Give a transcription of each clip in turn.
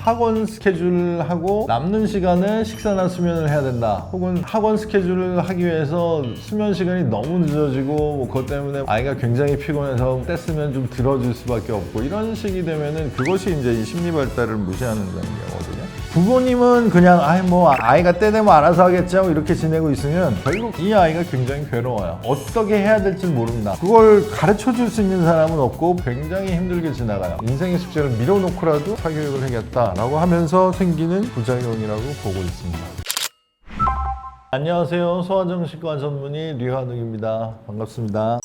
학원 스케줄하고 남는 시간에 식사나 수면을 해야 된다. 혹은 학원 스케줄을 하기 위해서 수면 시간이 너무 늦어지고 뭐 그것 때문에 아이가 굉장히 피곤해서 뗐으면 좀 들어줄 수밖에 없고 이런 식이 되면은 그것이 이제 이 심리 발달을 무시하는 단계거든요. 부모님은 그냥 아이가 때 되면 알아서 하겠지 하고 이렇게 지내고 있으면 결국 이 아이가 굉장히 괴로워요. 어떻게 해야 될지 모릅니다. 그걸 가르쳐 줄 수 있는 사람은 없고 굉장히 힘들게 지나가요. 인생의 숙제를 밀어놓고라도 사교육을 하겠다라고 하면서 생기는 부작용이라고 보고 있습니다. 안녕하세요. 소아정신과 전문의 류한욱입니다. 반갑습니다.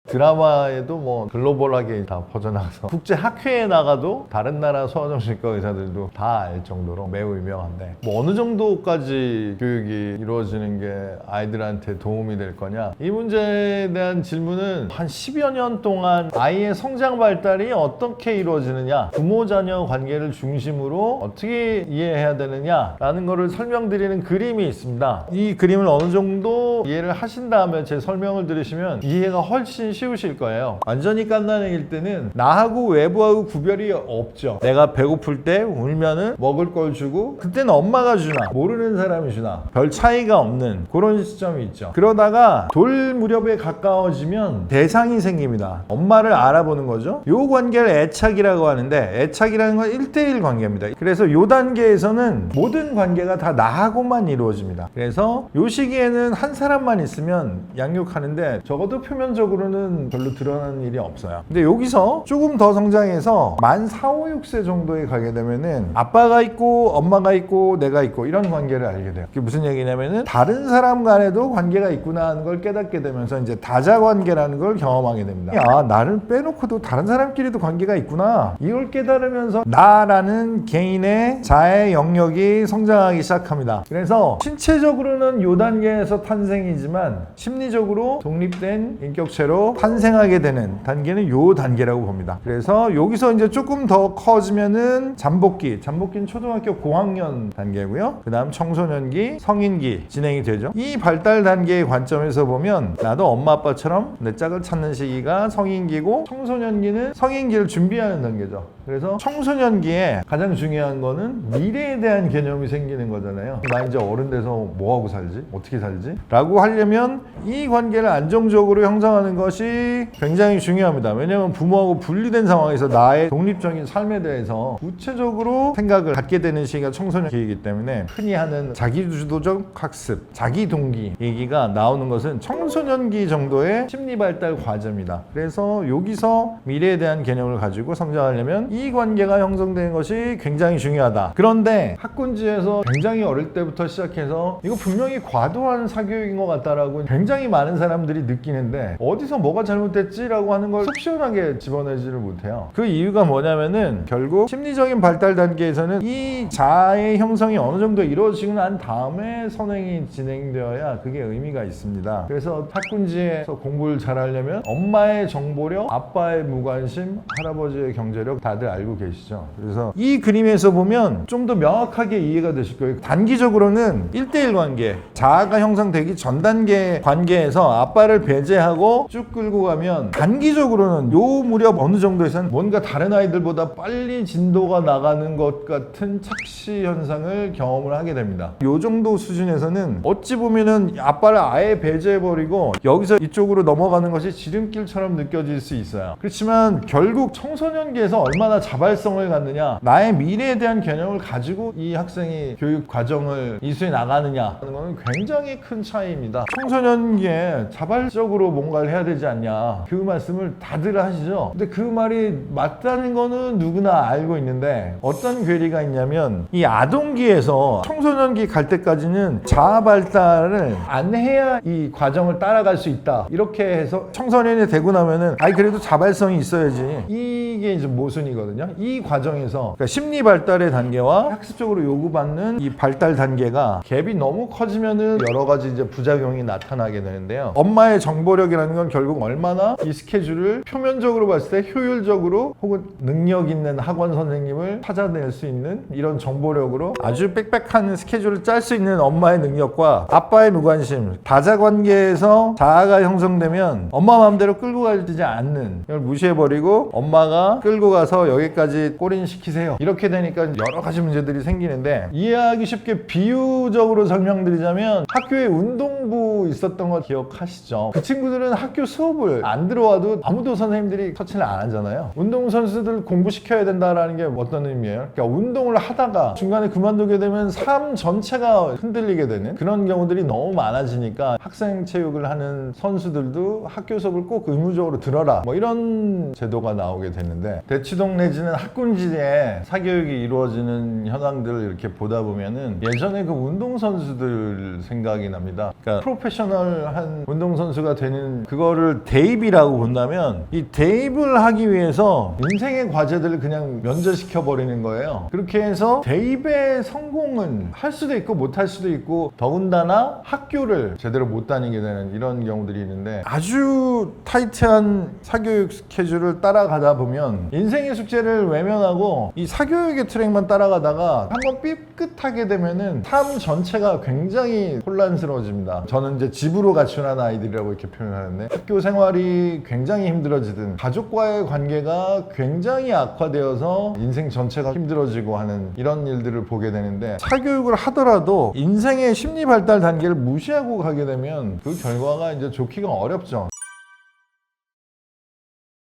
드라마에도 뭐 글로벌하게 다 퍼져나가서 국제 학회에 나가도 다른 나라 소아정신과 의사들도 다 알 정도로 매우 유명한데 뭐 어느 정도까지 교육이 이루어지는 게 아이들한테 도움이 될 거냐, 이 문제에 대한 질문은 한 10여 년 동안 아이의 성장 발달이 어떻게 이루어지느냐, 부모 자녀 관계를 중심으로 어떻게 이해해야 되느냐 라는 거를 설명드리는 그림이 있습니다. 이 그림을 어느 정도 이해를 하신 다음에 제 설명을 들으시면 이해가 훨씬 쉬우실 거예요. 완전히 깐난애기일 때는 나하고 외부하고 구별이 없죠. 내가 배고플 때 울면은 먹을 걸 주고, 그때는 엄마가 주나 모르는 사람이 주나 별 차이가 없는 그런 시점이 있죠. 그러다가 돌 무렵에 가까워지면 대상이 생깁니다. 엄마를 알아보는 거죠. 요 관계를 애착이라고 하는데, 애착이라는 건 1대1 관계입니다. 그래서 요 단계에서는 모든 관계가 다 나하고만 이루어집니다. 그래서 요 시기에는 한 사람만 있으면 양육하는데 적어도 표면적으로는 별로 드러나는 일이 없어요. 근데 여기서 조금 더 성장해서 만 4, 5, 6세 정도에 가게 되면은 아빠가 있고 엄마가 있고 내가 있고 이런 관계를 알게 돼요. 그게 무슨 얘기냐면은 다른 사람 간에도 관계가 있구나 하는 걸 깨닫게 되면서 이제 다자관계라는 걸 경험하게 됩니다. 아, 나를 빼놓고도 다른 사람끼리도 관계가 있구나, 이걸 깨달으면서 나라는 개인의 자의 영역이 성장하기 시작합니다. 그래서 신체적으로는 요 단계에서 탄생이지만 심리적으로 독립된 인격체로 탄생하게 되는 단계는 요 단계라고 봅니다. 그래서 여기서 이제 조금 더 커지면은 잠복기는 초등학교 고학년 단계고요. 그 다음 청소년기, 성인기 진행이 되죠. 이 발달 단계의 관점에서 보면 나도 엄마 아빠처럼 내 짝을 찾는 시기가 성인기고, 청소년기는 성인기를 준비하는 단계죠. 그래서 청소년기에 가장 중요한 거는 미래에 대한 개념이 생기는 거잖아요. 나 이제 어른 돼서 뭐하고 살지? 어떻게 살지? 라고 하려면 이 관계를 안정적으로 형성하는 것이 굉장히 중요합니다. 왜냐하면 부모하고 분리된 상황에서 나의 독립적인 삶에 대해서 구체적으로 생각을 갖게 되는 시기가 청소년기이기 때문에 흔히 하는 자기주도적 학습, 자기동기 얘기가 나오는 것은 청소년기 정도의 심리발달 과정입니다. 그래서 여기서 미래에 대한 개념을 가지고 성장하려면 이 관계가 형성되는 것이 굉장히 중요하다. 그런데 학군지에서 굉장히 어릴 때부터 시작해서 이거 분명히 과도한 사교육인 것 같다라고 굉장히 많은 사람들이 느끼는데 어디서 뭐가 잘못됐지라고 하는 걸 속 시원하게 집어내지를 못해요. 그 이유가 뭐냐면은 결국 심리적인 발달 단계에서는 이 자아의 형성이 어느 정도 이루어지고 난 다음에 선행이 진행되어야 그게 의미가 있습니다. 그래서 학군지에서 공부를 잘하려면 엄마의 정보력, 아빠의 무관심, 할아버지의 경제력 다들 알고 계시죠. 그래서 이 그림에서 보면 좀 더 명확하게 이해가 되실 거예요. 단기적으로는 1대1 관계, 자아가 형성되기 전 단계 관계에서 아빠를 배제하고 쭉 끌고 가면 단기적으로는 요 무렵 어느 정도에서는 뭔가 다른 아이들보다 빨리 진도가 나가는 것 같은 착시 현상을 경험을 하게 됩니다. 요 정도 수준에서는 어찌 보면은 아빠를 아예 배제해버리고 여기서 이쪽으로 넘어가는 것이 지름길처럼 느껴질 수 있어요. 그렇지만 결국 청소년기에서 얼마나 자발성을 갖느냐, 나의 미래에 대한 개념을 가지고 이 학생이 교육 과정을 이수해 나가느냐 하는 것은 굉장히 큰 차이입니다. 청소년기에 자발적으로 뭔가를 해야 되지 않냐, 그 말씀을 다들 하시죠. 근데 그 말이 맞다는 거는 누구나 알고 있는데 어떤 괴리가 있냐면 이 아동기에서 청소년기 갈 때까지는 자아 발달을 안 해야 이 과정을 따라갈 수 있다, 이렇게 해서 청소년이 되고 나면은 그래도 자발성이 있어야지, 이게 이제 모순이거든요. 이 과정에서 그러니까 심리 발달의 단계와 학습적으로 요구받는 이 발달 단계가 갭이 너무 커지면은 여러 가지 이제 부작용이 나타나게 되는데요. 엄마의 정보력이라는 건 결국 얼마나 이 스케줄을 표면적으로 봤을 때 효율적으로 혹은 능력 있는 학원 선생님을 찾아낼 수 있는 이런 정보력으로 아주 빽빽한 스케줄을 짤 수 있는 엄마의 능력과 아빠의 무관심, 다자관계에서 자아가 형성되면 엄마 마음대로 끌고 가지 않는, 이걸 무시해버리고 엄마가 끌고 가서 여기까지 꼬린시키세요, 이렇게 되니까 여러 가지 문제들이 생기는데, 이해하기 쉽게 비유적으로 설명드리자면 학교에 운동부 있었던 거 기억하시죠? 그 친구들은 학교 수업을 안 들어와도 아무도 선생님들이 터치를 안 하잖아요. 운동선수들 공부시켜야 된다는 게 어떤 의미예요? 그러니까 운동을 하다가 중간에 그만두게 되면 삶 전체가 흔들리게 되는 그런 경우들이 너무 많아지니까 학생 체육을 하는 선수들도 학교 수업을 꼭 의무적으로 들어라, 뭐 이런 제도가 나오게 되는데, 대치동 내지는 학군지대에 사교육이 이루어지는 현황들을 이렇게 보다 보면은 예전에 그 운동선수들 생각이 납니다. 그러니까 프로페셔널한 운동선수가 되는 그거를 대입이라고 본다면, 이 대입을 하기 위해서 인생의 과제들을 그냥 면제시켜 버리는 거예요. 그렇게 해서 대입의 성공은 할 수도 있고 못 할 수도 있고, 더군다나 학교를 제대로 못 다니게 되는 이런 경우들이 있는데, 아주 타이트한 사교육 스케줄을 따라가다 보면 인생의 숙제를 외면하고 이 사교육의 트랙만 따라가다가 한번 삐끗하게 되면은 삶 전체가 굉장히 혼란스러워집니다. 저는 이제 집으로 가출한 아이들이라고 이렇게 표현하는데, 학교 생활이 굉장히 힘들어지든 가족과의 관계가 굉장히 악화되어서 인생 전체가 힘들어지고 하는 이런 일들을 보게 되는데, 사교육을 하더라도 인생의 심리 발달 단계를 무시하고 가게 되면 그 결과가 이제 좋기가 어렵죠.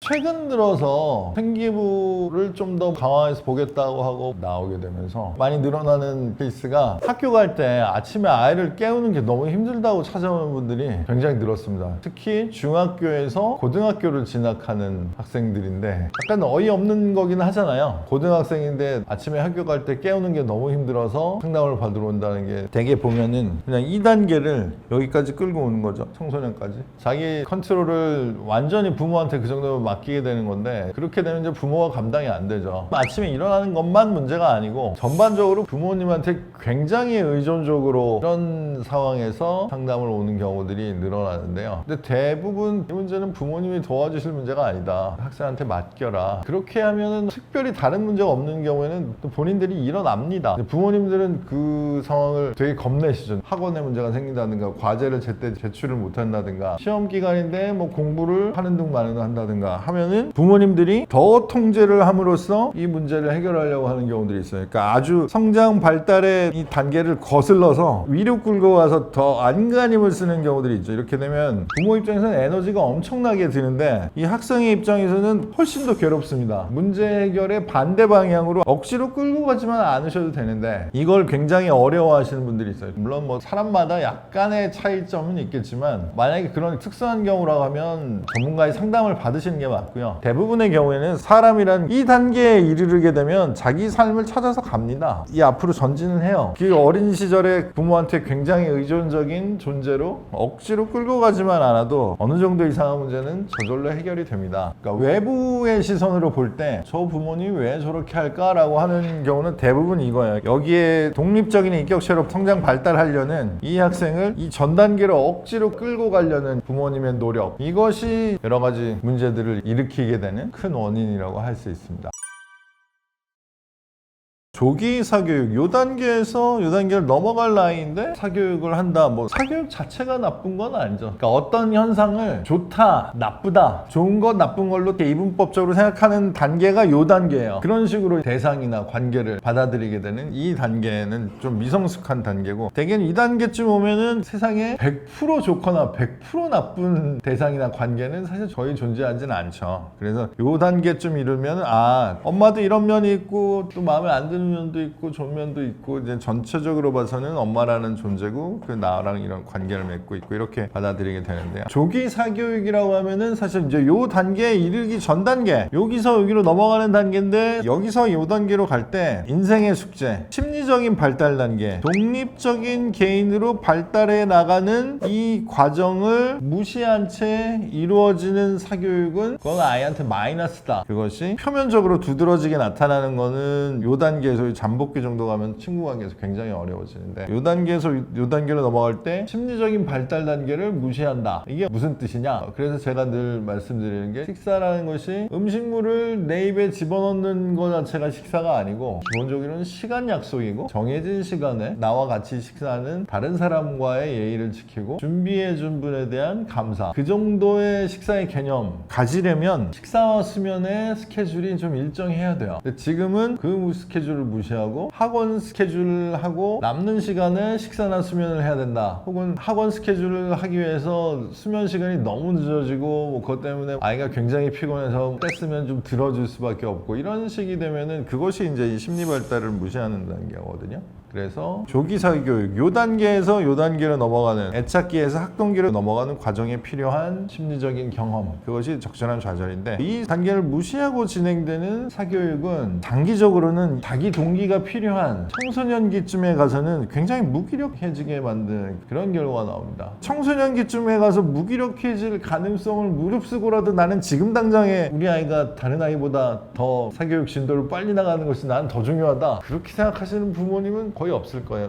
최근 들어서 생기부를 좀 더 강화해서 보겠다고 하고 나오게 되면서 많이 늘어나는 케이스가, 학교 갈 때 아침에 아이를 깨우는 게 너무 힘들다고 찾아오는 분들이 굉장히 늘었습니다. 특히 중학교에서 고등학교를 진학하는 학생들인데, 약간 어이없는 거긴 하잖아요. 고등학생인데 아침에 학교 갈 때 깨우는 게 너무 힘들어서 상담을 받으러 온다는 게, 대개 보면은 그냥 2단계를 여기까지 끌고 오는 거죠. 청소년까지. 자기 컨트롤을 완전히 부모한테 그 정도면 맡기게 되는 건데, 그렇게 되면 이제 부모가 감당이 안 되죠. 아침에 일어나는 것만 문제가 아니고 전반적으로 부모님한테 굉장히 의존적으로 이런 상황에서 상담을 오는 경우들이 늘어나는데요. 근데 대부분 이 문제는 부모님이 도와주실 문제가 아니다, 학생한테 맡겨라, 그렇게 하면은 특별히 다른 문제가 없는 경우에는 또 본인들이 일어납니다. 부모님들은 그 상황을 되게 겁내시죠. 학원에 문제가 생긴다든가, 과제를 제때 제출을 못한다든가, 시험 기간인데 뭐 공부를 하는 둥 마는 둥 한다든가 하면은 부모님들이 더 통제를 함으로써 이 문제를 해결하려고 하는 경우들이 있어요. 그러니까 아주 성장 발달의 이 단계를 거슬러서 위로 끌고 가서 더 안간힘을 쓰는 경우들이 있죠. 이렇게 되면 부모 입장에서는 에너지가 엄청나게 드는데, 이 학생의 입장에서는 훨씬 더 괴롭습니다. 문제 해결의 반대 방향으로 억지로 끌고 가지만 않으셔도 되는데, 이걸 굉장히 어려워하시는 분들이 있어요. 물론 뭐 사람마다 약간의 차이점은 있겠지만, 만약에 그런 특수한 경우라고 하면 전문가의 상담을 받으시는 게 맞고요. 대부분의 경우에는 사람이란 이 단계에 이르게 되면 자기 삶을 찾아서 갑니다. 이 앞으로 전진을 해요. 그 어린 시절에 부모한테 굉장히 의존적인 존재로 억지로 끌고 가지만 않아도 어느 정도 이상한 문제는 저절로 해결이 됩니다. 그러니까 외부의 시선으로 볼 때 저 부모님이 왜 저렇게 할까라고 하는 경우는 대부분 이거예요. 여기에 독립적인 인격체로 성장 발달하려는 이 학생을 이 전 단계로 억지로 끌고 가려는 부모님의 노력, 이것이 여러 가지 문제들을 일으키게 되는 큰 원인이라고 할 수 있습니다. 조기 사교육, 요 단계에서 요 단계를 넘어갈 나이인데 사교육을 한다. 뭐 사교육 자체가 나쁜 건 아니죠. 그러니까 어떤 현상을 좋다, 나쁘다, 좋은 것, 나쁜 걸로 이렇게 이분법적으로 생각하는 단계가 요 단계예요. 그런 식으로 대상이나 관계를 받아들이게 되는 이 단계는 좀 미성숙한 단계고, 대개는 이 단계쯤 오면은 세상에 100% 좋거나 100% 나쁜 대상이나 관계는 사실 거의 존재하지는 않죠. 그래서 요 단계쯤 이르면, 아, 엄마도 이런 면이 있고 또 마음에 안 드는 면도 있고 좋은 면도 있고, 이제 전체적으로 봐서는 엄마라는 존재고 그 나랑 이런 관계를 맺고 있고, 이렇게 받아들이게 되는데요. 조기 사교육이라고 하면은 사실 이제 요 단계에 이르기 전 단계, 여기서 여기로 넘어가는 단계인데, 여기서 요 단계로 갈 때 인생의 숙제, 심리적인 발달 단계, 독립적인 개인으로 발달해 나가는 이 과정을 무시한 채 이루어지는 사교육은 그건 아이한테 마이너스다. 그것이 표면적으로 두드러지게 나타나는 거는 요 단계 단계에서 잠복기 정도 가면 친구 관계에서 굉장히 어려워지는데 이 단계에서 이 단계로 넘어갈 때 심리적인 발달 단계를 무시한다. 이게 무슨 뜻이냐? 그래서 제가 늘 말씀드리는 게 식사라는 것이 음식물을 내 입에 집어넣는 것 자체가 식사가 아니고 기본적으로는 시간 약속이고 정해진 시간에 나와 같이 식사하는 다른 사람과의 예의를 지키고 준비해 준 분에 대한 감사, 그 정도의 식사의 개념 가지려면 식사와 수면의 스케줄이 좀 일정해야 돼요. 근데 지금은 그 스케줄을 무시하고 학원 스케줄을 하고 남는 시간에 식사나 수면을 해야 된다. 혹은 학원 스케줄을 하기 위해서 수면 시간이 너무 늦어지고 뭐 그것 때문에 아이가 굉장히 피곤해서 뺐으면 좀 들어줄 수밖에 없고 이런 식이 되면은 그것이 이제 이 심리 발달을 무시하는 단계거든요. 그래서 조기 사교육 요 단계에서 요 단계로 넘어가는 애착기에서 학동기로 넘어가는 과정에 필요한 심리적인 경험, 그것이 적절한 좌절인데 이 단계를 무시하고 진행되는 사교육은 장기적으로는 자기 동기가 필요한 청소년기쯤에 가서는 굉장히 무기력해지게 만드는 그런 결과가 나옵니다. 청소년기쯤에 가서 무기력해질 가능성을 무릅쓰고라도 나는 지금 당장에 우리 아이가 다른 아이보다 더 사교육 진도를 빨리 나가는 것이 나는 더 중요하다, 그렇게 생각하시는 부모님은 거의 없을 거예요.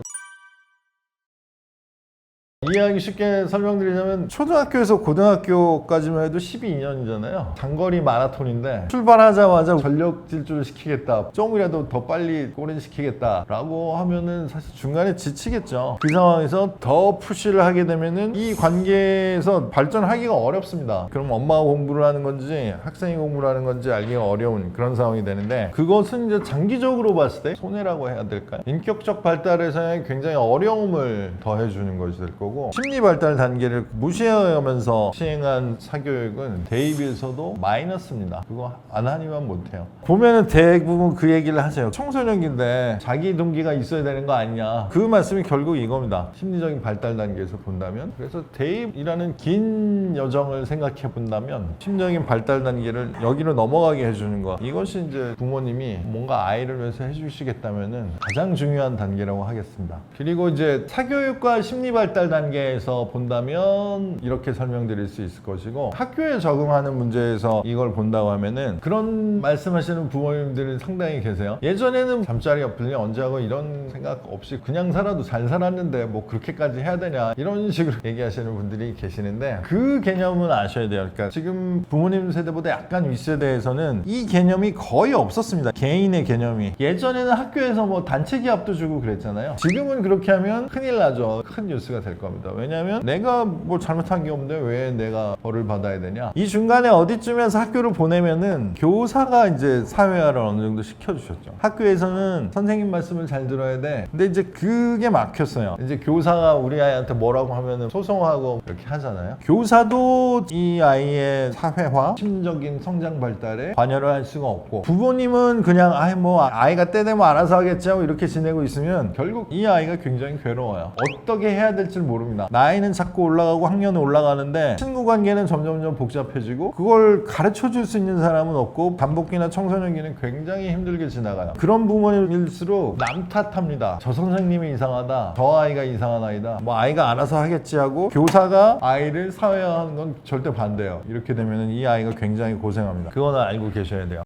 이해하기 쉽게 설명드리자면 초등학교에서 고등학교까지만 해도 12년이잖아요. 장거리 마라톤인데 출발하자마자 전력 질주를 시키겠다, 조금이라도 더 빨리 골인 시키겠다 라고 하면은 사실 중간에 지치겠죠. 그 상황에서 더 푸시를 하게 되면은 이 관계에서 발전하기가 어렵습니다. 그럼 엄마가 공부를 하는 건지 학생이 공부를 하는 건지 알기가 어려운 그런 상황이 되는데, 그것은 이제 장기적으로 봤을 때 손해라고 해야 될까요? 인격적 발달에서의 굉장히 어려움을 더해주는 것이 될 거고, 심리 발달 단계를 무시하면서 시행한 사교육은 대입에서도 마이너스입니다. 그거 안 하니만 못해요. 보면은 대부분 그 얘기를 하세요. 청소년기인데 자기 동기가 있어야 되는 거 아니냐. 그 말씀이 결국 이겁니다. 심리적인 발달 단계에서 본다면. 그래서 대입이라는 긴 여정을 생각해 본다면 심리적인 발달 단계를 여기로 넘어가게 해주는 거, 이것이 이제 부모님이 뭔가 아이를 위해서 해주시겠다면은 가장 중요한 단계라고 하겠습니다. 그리고 이제 사교육과 심리 발달 단계에서 본다면 이렇게 설명드릴 수 있을 것이고, 학교에 적응하는 문제에서 이걸 본다고 하면은 그런 말씀하시는 부모님들이 상당히 계세요. 예전에는 잠자리 없으니 언제 하고 이런 생각 없이 그냥 살아도 잘 살았는데 뭐 그렇게까지 해야 되냐, 이런 식으로 얘기하시는 분들이 계시는데 그 개념은 아셔야 돼요. 그러니까 지금 부모님 세대보다 약간 윗세대에서는 이 개념이 거의 없었습니다. 개인의 개념이. 예전에는 학교에서 뭐 단체 기합도 주고 그랬잖아요. 지금은 그렇게 하면 큰일 나죠. 큰 뉴스가 될 겁니다. 왜냐하면 내가 뭐 잘못한 게 없는데 왜 내가 벌을 받아야 되냐. 이 중간에 어디쯤에서 학교를 보내면은 교사가 이제 사회화를 어느 정도 시켜주셨죠. 학교에서는 선생님 말씀을 잘 들어야 돼. 근데 이제 그게 막혔어요. 이제 교사가 우리 아이한테 뭐라고 하면은 소송하고 이렇게 하잖아요. 교사도 이 아이의 사회화, 심리적인 성장 발달에 관여를 할 수가 없고, 부모님은 그냥 아이가 때 되면 알아서 하겠지 하고 이렇게 지내고 있으면 결국 이 아이가 굉장히 괴로워요. 어떻게 해야 될지 모릅니다. 나이는 자꾸 올라가고 학년은 올라가는데 친구 관계는 점점점 복잡해지고 그걸 가르쳐 줄 수 있는 사람은 없고 반복기나 청소년기는 굉장히 힘들게 지나가요. 그런 부모님일수록 남 탓합니다. 저 선생님이 이상하다, 저 아이가 이상한 아이다, 뭐 아이가 알아서 하겠지 하고 교사가 아이를 사회화하는 건 절대 반대예요. 이렇게 되면 이 아이가 굉장히 고생합니다. 그거는 알고 계셔야 돼요.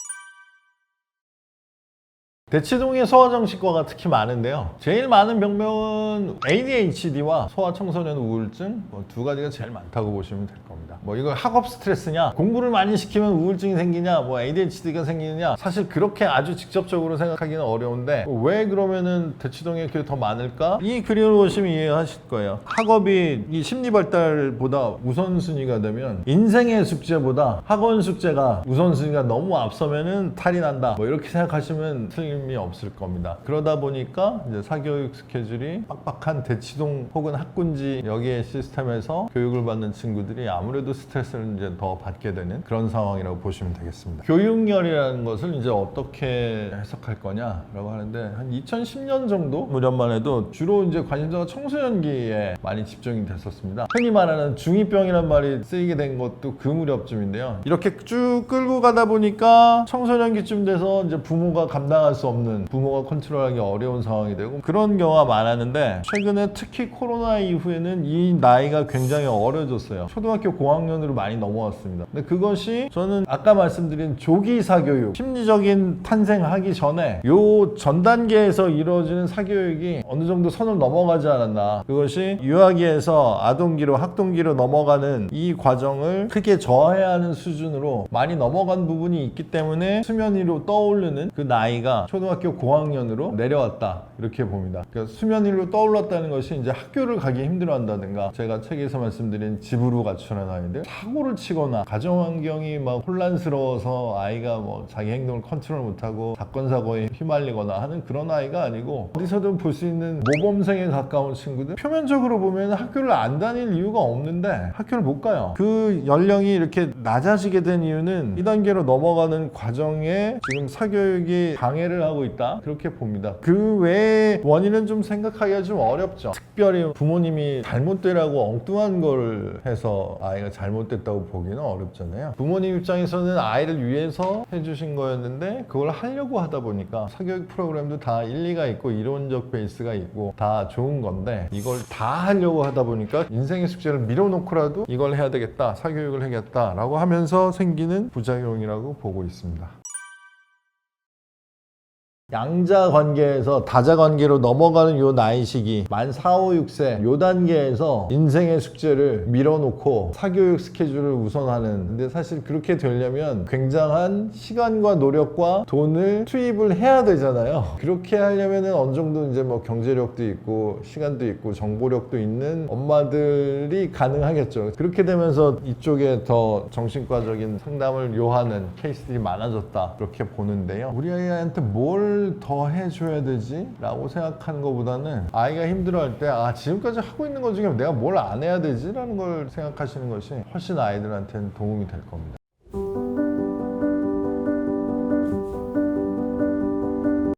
대치동에 소아정신과가 특히 많은데요. 제일 많은 병명은 ADHD와 소아청소년 우울증, 두 가지가 제일 많다고 보시면 될 겁니다. 이거 학업 스트레스냐, 공부를 많이 시키면 우울증이 생기냐, ADHD가 생기느냐, 사실 그렇게 아주 직접적으로 생각하기는 어려운데 왜 그러면은 대치동에 그게 더 많을까? 이 그림을 보시면 이해하실 거예요. 학업이 이 심리 발달보다 우선순위가 되면 인생의 숙제보다 학원 숙제가 우선순위가 너무 앞서면은 탈이 난다. 이렇게 생각하시면 틀림이 없을 겁니다. 그러다 보니까 이제 사교육 스케줄이 빡빡한 대치동 혹은 학군지 여기의 시스템에서 교육을 받는 친구들이 아무래도 스트레스를 이제 더 받게 되는 그런 상황이라고 보시면 되겠습니다. 교육열이라는 것을 이제 어떻게 해석할 거냐라고 하는데, 한 2010년 정도 무렵만 해도 주로 이제 관심사가 청소년기에 많이 집중이 됐었습니다. 흔히 말하는 중2병이란 말이 쓰이게 된 것도 그 무렵쯤인데요. 이렇게 쭉 끌고 가다 보니까 청소년기쯤 돼서 이제 부모가 감당할 수 수 없는, 부모가 컨트롤하기 어려운 상황이 되고 그런 경우가 많았는데, 최근에 특히 코로나 이후에는 이 나이가 굉장히 어려졌어요. 초등학교 고학년으로 많이 넘어왔습니다. 근데 그것이 저는 아까 말씀드린 조기 사교육, 심리적인 탄생하기 전에 요 전 단계에서 이루어지는 사교육이 어느 정도 선을 넘어가지 않았나. 그것이 유아기에서 아동기로 학동기로 넘어가는 이 과정을 크게 저해야 하는 수준으로 많이 넘어간 부분이 있기 때문에 수면 위로 떠오르는 그 나이가 초등학교 고학년으로 내려왔다, 이렇게 봅니다. 그러니까 수면 위로 떠올랐다는 것이 이제 학교를 가기 힘들어한다든가, 제가 책에서 말씀드린 집으로 가출한 아이들, 사고를 치거나 가정 환경이 막 혼란스러워서 아이가 뭐 자기 행동을 컨트롤 못하고 사건 사고에 휘말리거나 하는 그런 아이가 아니고, 어디서든 볼 수 있는 모범생에 가까운 친구들, 표면적으로 보면 학교를 안 다닐 이유가 없는데 학교를 못 가요. 그 연령이 이렇게 낮아지게 된 이유는 이 단계로 넘어가는 과정에 지금 사교육이 방해를 하고 있다, 그렇게 봅니다. 그 외의 원인은 좀 생각하기가 좀 어렵죠. 특별히 부모님이 잘못되라고 엉뚱한 걸 해서 아이가 잘못됐다고 보기는 어렵잖아요. 부모님 입장에서는 아이를 위해서 해주신 거였는데 그걸 하려고 하다 보니까 사교육 프로그램도 다 일리가 있고 이론적 베이스가 있고 다 좋은 건데, 이걸 다 하려고 하다 보니까 인생의 숙제를 밀어놓고라도 이걸 해야 되겠다, 사교육을 해야겠다 라고 하면서 생기는 부작용이라고 보고 있습니다. 양자 관계에서 다자 관계로 넘어가는 요 나이 시기, 만 4, 5, 6세 요 단계에서 인생의 숙제를 밀어놓고 사교육 스케줄을 우선하는, 근데 사실 그렇게 되려면 굉장한 시간과 노력과 돈을 투입을 해야 되잖아요. 그렇게 하려면은 어느 정도 이제 뭐 경제력도 있고 시간도 있고 정보력도 있는 엄마들이 가능하겠죠. 그렇게 되면서 이쪽에 더 정신과적인 상담을 요하는 케이스들이 많아졌다, 그렇게 보는데요. 우리 아이한테 뭘 더 해줘야 되지? 라고 생각하는 것보다는 아이가 힘들어할 때 지금까지 하고 있는 것 중에 내가 뭘 안 해야 되지? 라는 걸 생각하시는 것이 훨씬 아이들한테는 도움이 될 겁니다.